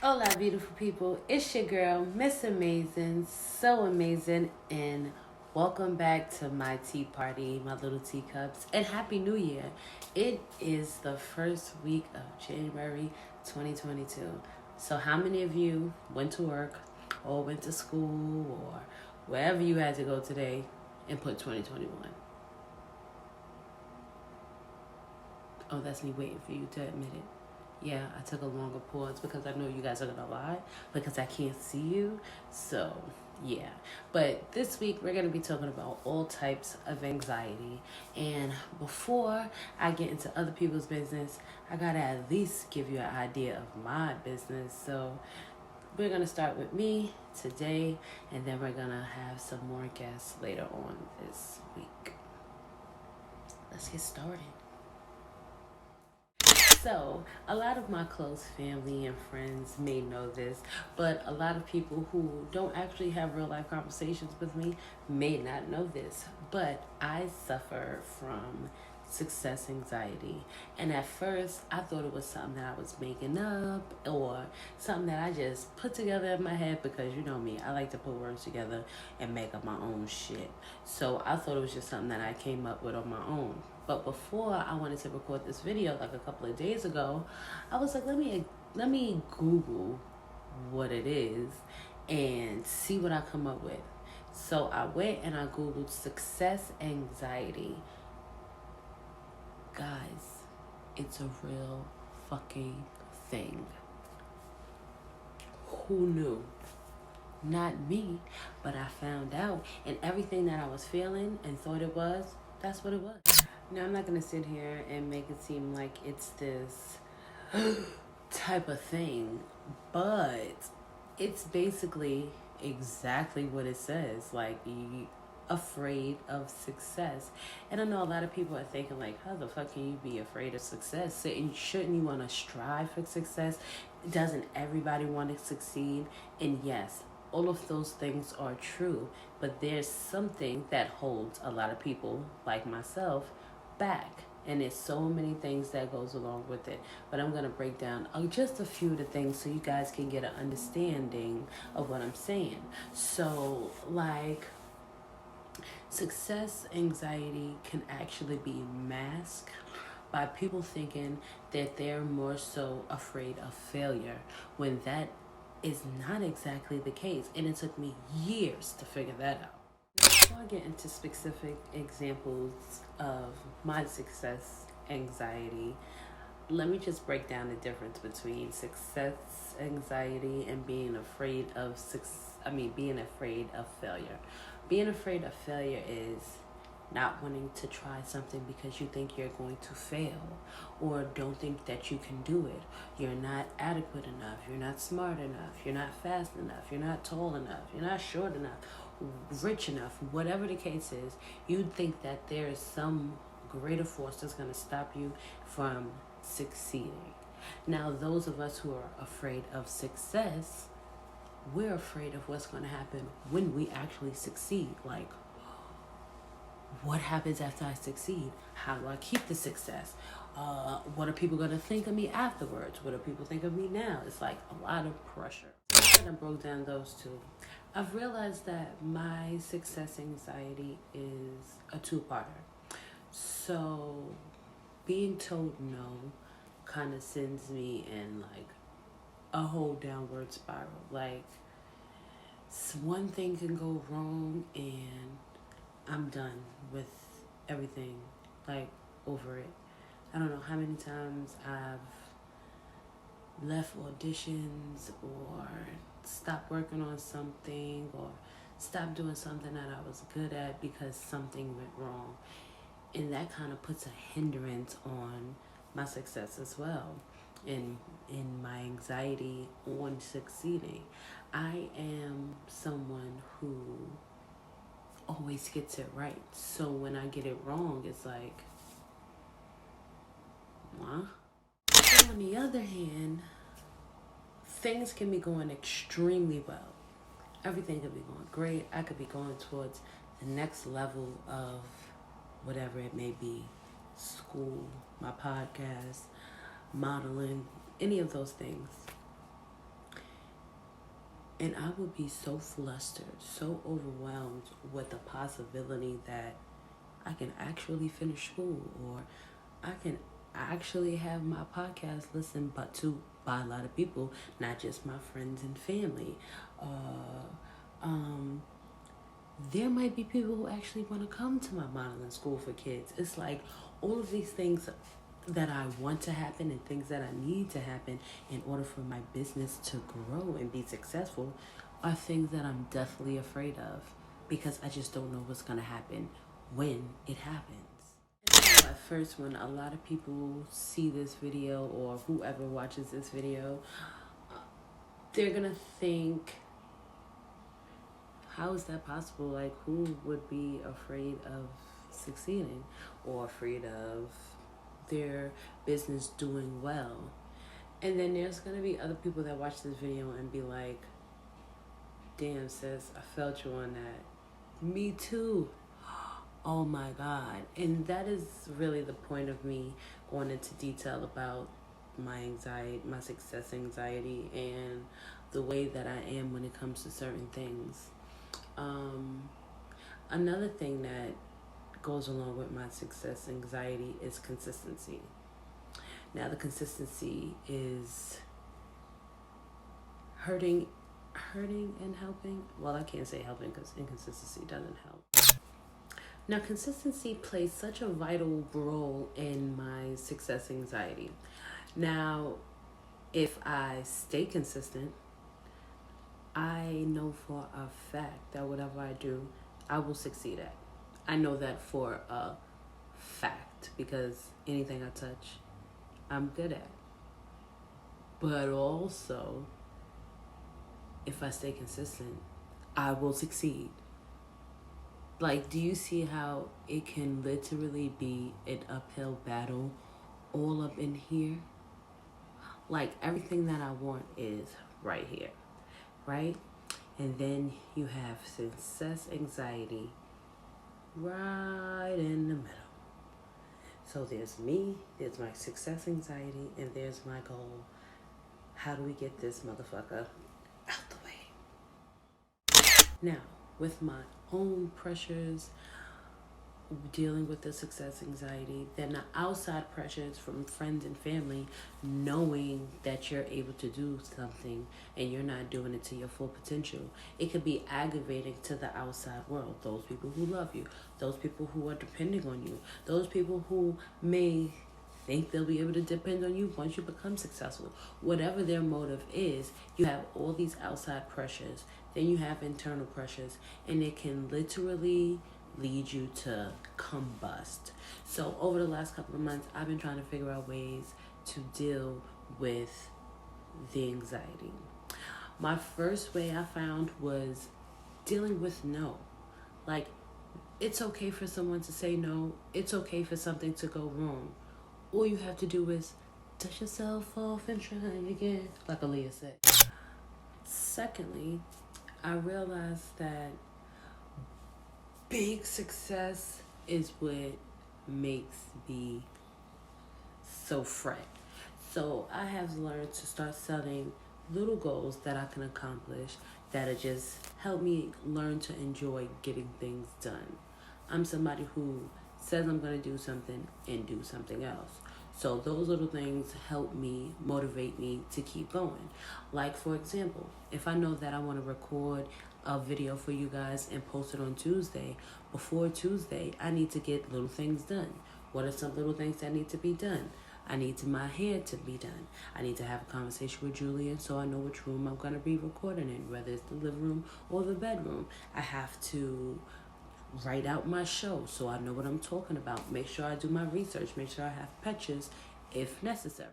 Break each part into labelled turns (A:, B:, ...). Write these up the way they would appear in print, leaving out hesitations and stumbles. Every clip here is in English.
A: Hola, beautiful people. It's your girl, Miss Amayzin, so amazing, and welcome back to my tea party, my little teacups, and Happy New Year. It is the first week of January 2022. So, how many of you went to work or went to school or wherever you had to go today and put 2021? Oh, that's me waiting for you to admit it. Yeah, I took a longer pause because I know you guys are gonna lie because I can't see you. So, yeah. But this week we're gonna be talking about all types of anxiety. And before I get into other people's business, I gotta at least give you an idea of my business. So, we're gonna start with me today, and then we're gonna have some more guests later on this week. Let's get started. So, a lot of my close family and friends may know this, but a lot of people who don't actually have real life conversations with me may not know this. But I suffer from success anxiety. And at first, I thought it was something that I was making up or something that I just put together in my head because you know me, I like to put words together and make up my own shit. So I thought it was just something that I came up with on my own. But before I wanted to record this video, like a couple of days ago, I was like, let me Google what it is and see what I come up with. So I went and I Googled success anxiety. Guys, it's a real fucking thing. Who knew? Not me, but I found out, and everything that I was feeling and thought it was, that's what it was. Now, I'm not going to sit here and make it seem like it's this type of thing, but it's basically exactly what it says. Like, you afraid of success. And I know a lot of people are thinking like, how the fuck can you be afraid of success? So, and shouldn't you want to strive for success? Doesn't everybody want to succeed? And yes, all of those things are true, but there's something that holds a lot of people like myself back, and there's so many things that goes along with it, but I'm going to break down just a few of the things so you guys can get an understanding of what I'm saying. So, like, success anxiety can actually be masked by people thinking that they're more so afraid of failure when that is not exactly the case, and it took me years to figure that out. Before I get into specific examples of my success anxiety, let me just break down the difference between success anxiety and being afraid of being afraid of failure. Being afraid of failure is not wanting to try something because you think you're going to fail or don't think that you can do it. You're not adequate enough, you're not smart enough, you're not fast enough, you're not tall enough, you're not short enough, rich enough, whatever the case is. You think that there is some greater force that's going to stop you from succeeding. Now, those of us who are afraid of success, we're afraid of what's going to happen when we actually succeed. Like, what happens after I succeed? How do I keep the success? What are people going to think of me afterwards? What do people think of me now? It's like a lot of pressure. I broke down those two. I've realized that my success anxiety is a two-parter. So, being told no kind of sends me in like a whole downward spiral. Like, one thing can go wrong and I'm done with everything, like, over it. I don't know how many times I've left auditions or stopped working on something or stopped doing something that I was good at because something went wrong. And that kind of puts a hindrance on my success as well, in my anxiety on succeeding. I am someone who always gets it right. So when I get it wrong, it's like, huh? But on the other hand, things can be going extremely well. Everything could be going great. I could be going towards the next level of whatever it may be, school, my podcast, modeling, any of those things. And I would be so flustered, so overwhelmed with the possibility that I can actually finish school, or I can actually have my podcast listened but to by a lot of people, not just my friends and family. Uh, um, there might be people who actually want to come to my modeling school for kids. It's like all of these things that I want to happen and things that I need to happen in order for my business to grow and be successful are things that I'm definitely afraid of, because I just don't know what's going to happen when it happens. At first, when a lot of people see this video, or whoever watches this video, they're going to think, how is that possible? Like, who would be afraid of succeeding or afraid of their business doing well? And then there's going to be other people that watch this video and be like, damn, sis, I felt you on that. Me too. Oh my God. And that is really the point of me going into detail about my anxiety, my success anxiety, and the way that I am when it comes to certain things. Another thing that goes along with my success anxiety is consistency. Now, the consistency is hurting and helping. Well, I can't say helping because inconsistency doesn't help. Now, consistency plays such a vital role in my success anxiety. Now, if I stay consistent, I know for a fact that whatever I do, I will succeed at. I know that for a fact, because anything I touch, I'm good at. But also, if I stay consistent, I will succeed. Like, do you see how it can literally be an uphill battle all up in here? Like, everything that I want is right here, right? And then you have success anxiety right in the middle. So there's me, there's my success anxiety, and there's my goal. How do we get this motherfucker out the way? Now, with my own pressures, dealing with the success anxiety, then the outside pressures from friends and family, knowing that you're able to do something and you're not doing it to your full potential. It could be aggravating to the outside world. Those people who love you, those people who are depending on you, those people who may think they'll be able to depend on you once you become successful. Whatever their motive is, you have all these outside pressures, then you have internal pressures, and it can literally lead you to combust. So over the last couple of months, I've been trying to figure out ways to deal with the anxiety. My first way I found was dealing with no. Like, it's okay for someone to say no. It's okay for something to go wrong. All you have to do is dust yourself off and try again, like Aaliyah said. Secondly, I realized that big success is what makes me so fret. So I have learned to start setting little goals that I can accomplish that'll just help me learn to enjoy getting things done. I'm somebody who says I'm going to do something and do something else. So those little things help me, motivate me to keep going. Like, for example, if I know that I want to record a video for you guys and post it on Tuesday, before Tuesday, I need to get little things done. What are some little things that need to be done? I need my hair to be done. I need to have a conversation with Julian so I know which room I'm going to be recording in, whether it's the living room or the bedroom. I have to write out my show so I know what I'm talking about. Make sure I do my research. Make sure I have pictures if necessary.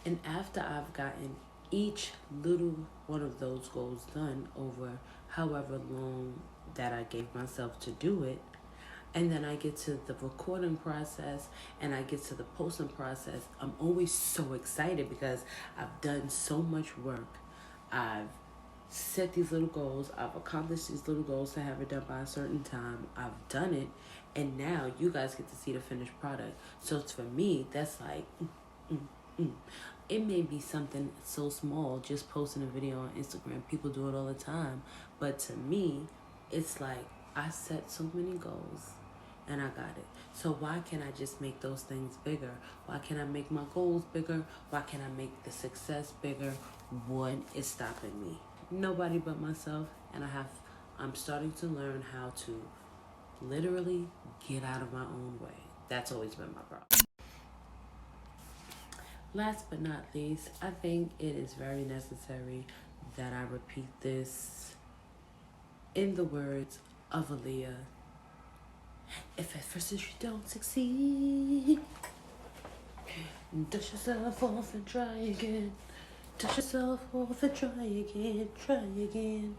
A: And after I've gotten each little one of those goals done over however long that I gave myself to do it, and then I get to the recording process and I get to the posting process, I'm always so excited because I've done so much work. I've set these little goals. I've accomplished these little goals to have it done by a certain time. I've done it, and now you guys get to see the finished product. So for me, that's like, It may be something so small, just posting a video on Instagram. People do it all the time. But to me, it's like I set so many goals and I got it. So why can't I just make those things bigger? Why can't I make my goals bigger? Why can't I make the success bigger? What is stopping me? Nobody but myself. And I'm starting to learn how to literally get out of my own way. That's always been my problem. Last but not least, I think it is very necessary that I repeat this in the words of Aaliyah. If at first you don't succeed, dust yourself off and try again. Dust yourself off and try again, try again.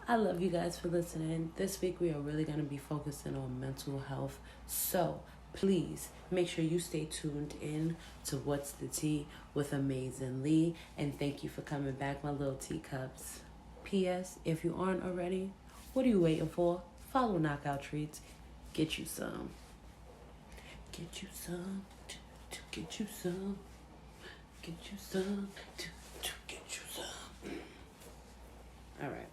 A: I love you guys for listening. This week we are really going to be focusing on mental health. So please make sure you stay tuned in to What's the Tea with Amayzin Lee. And thank you for coming back, my little teacups. P.S. If you aren't already, what are you waiting for? Follow Knockout Treats. Get you some. Get you some. Get you some. Get you some. Get you some. All right.